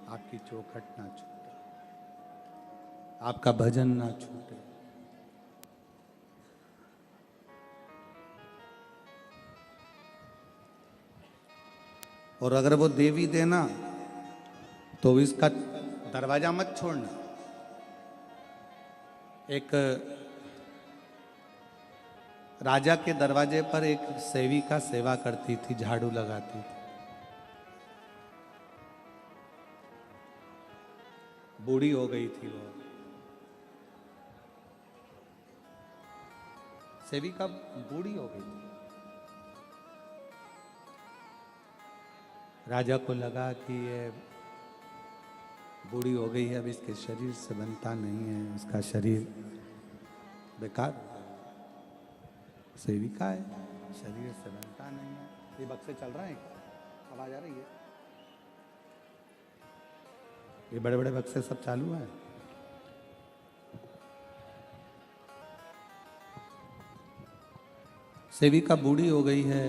आपकी चौखट ना छूटे, आपका भजन ना छूटे। और अगर वो देवी देना तो इसका दरवाजा मत छोड़ना। एक राजा के दरवाजे पर एक सेविका सेवा करती थी, झाड़ू लगाती थी। बूढ़ी हो गई थी वो सेविका, बूढ़ी हो गई थी। राजा को लगा कि ये बूढ़ी हो गई है, अब इसके शरीर से बनता नहीं है, इसका शरीर बेकार। सेविका है, शरीर से बनता नहीं है। ये बक्से चल रहे हैं, आवाज आ रही है? ये बड़े बड़े बक्से सब चालू हैं। सेविका बूढ़ी हो गई है,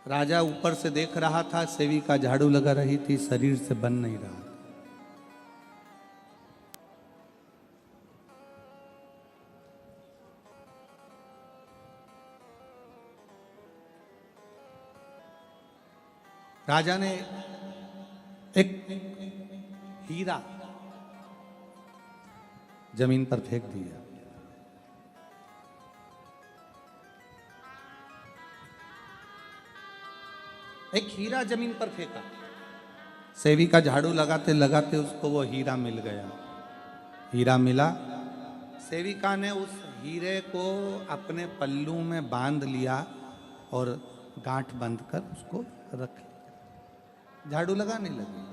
राजा ऊपर से देख रहा था, सेविका झाड़ू लगा रही थी, शरीर से बन नहीं रहा। राजा ने एक हीरा जमीन पर फेंक दिया। एक हीरा जमीन पर फेंका। सेविका झाड़ू लगाते लगाते उसको वो हीरा मिल गया। हीरा मिला, सेविका ने उस हीरे को अपने पल्लू में बांध लिया और गांठ बंद कर उसको रख लिया, झाड़ू लगाने लगी।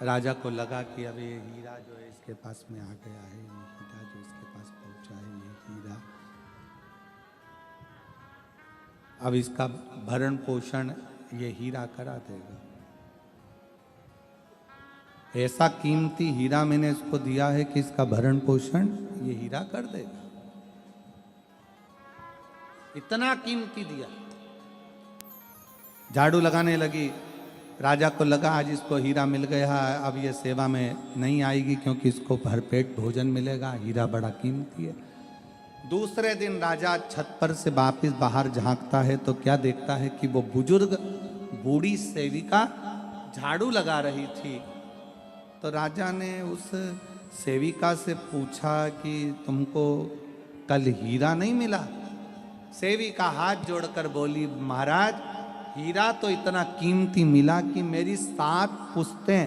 राजा को लगा कि अब ये हीरा जो है इसके पास में आ गया है, ये हीरा जो इसके पास पहुंचा है, ये हीरा अब इसका भरण पोषण ये हीरा करा देगा। ऐसा कीमती हीरा मैंने इसको दिया है कि इसका भरण पोषण ये हीरा कर देगा। इतना कीमती दिया। झाड़ू लगाने लगी। राजा को लगा आज इसको हीरा मिल गया, अब ये सेवा में नहीं आएगी क्योंकि इसको भरपेट भोजन मिलेगा, हीरा बड़ा कीमती है। दूसरे दिन राजा छत पर से वापिस बाहर झांकता है तो क्या देखता है कि वो बुजुर्ग बूढ़ी सेविका झाड़ू लगा रही थी। तो राजा ने उस सेविका से पूछा कि तुमको कल हीरा नहीं मिला? सेविका हाथ जोड़कर बोली, महाराज हीरा तो इतना कीमती मिला कि मेरी 7 पुश्तें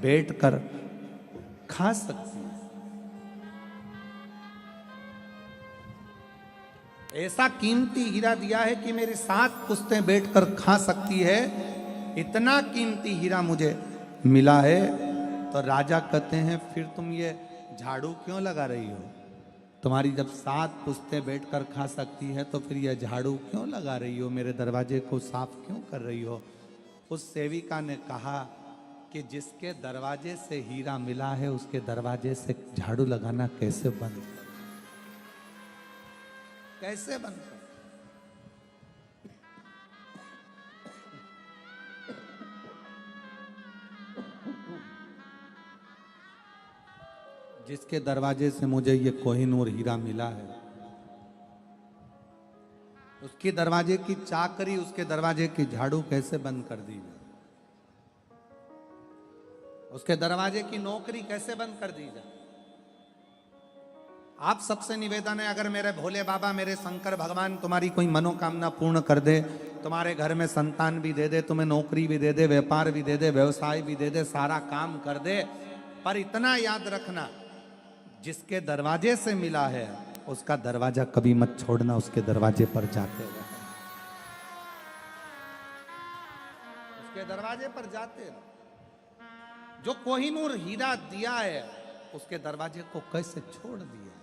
बैठकर खा सकती है। ऐसा कीमती हीरा दिया है कि मेरी 7 पुश्तें बैठकर खा सकती है, इतना कीमती हीरा मुझे मिला है। तो राजा कहते हैं फिर तुम ये झाड़ू क्यों लगा रही हो? तुम्हारी जब 7 पुश्तें बैठकर खा सकती है तो फिर यह झाड़ू क्यों लगा रही हो? मेरे दरवाजे को साफ क्यों कर रही हो? उस सेविका ने कहा कि जिसके दरवाजे से हीरा मिला है उसके दरवाजे से झाड़ू लगाना कैसे बंद, कैसे बंद कर? जिसके दरवाजे से मुझे ये कोहिनूर हीरा मिला है, उसके दरवाजे की चाकरी, उसके दरवाजे की झाड़ू कैसे बंद कर दी जाए? उसके दरवाजे की नौकरी कैसे बंद कर दी जाए? आप सबसे निवेदन है, अगर मेरे भोले बाबा, मेरे शंकर भगवान तुम्हारी कोई मनोकामना पूर्ण कर दे, तुम्हारे घर में संतान भी दे दे, तुम्हें नौकरी भी दे दे, व्यापार भी दे दे, व्यवसाय भी दे दे, सारा काम कर दे, पर इतना याद रखना जिसके दरवाजे से मिला है उसका दरवाजा कभी मत छोड़ना, उसके दरवाजे पर जाते रहो, उसके दरवाजे पर जाते रहो। जो कोहिनूर हीरा दिया है उसके दरवाजे को कैसे छोड़ दिया?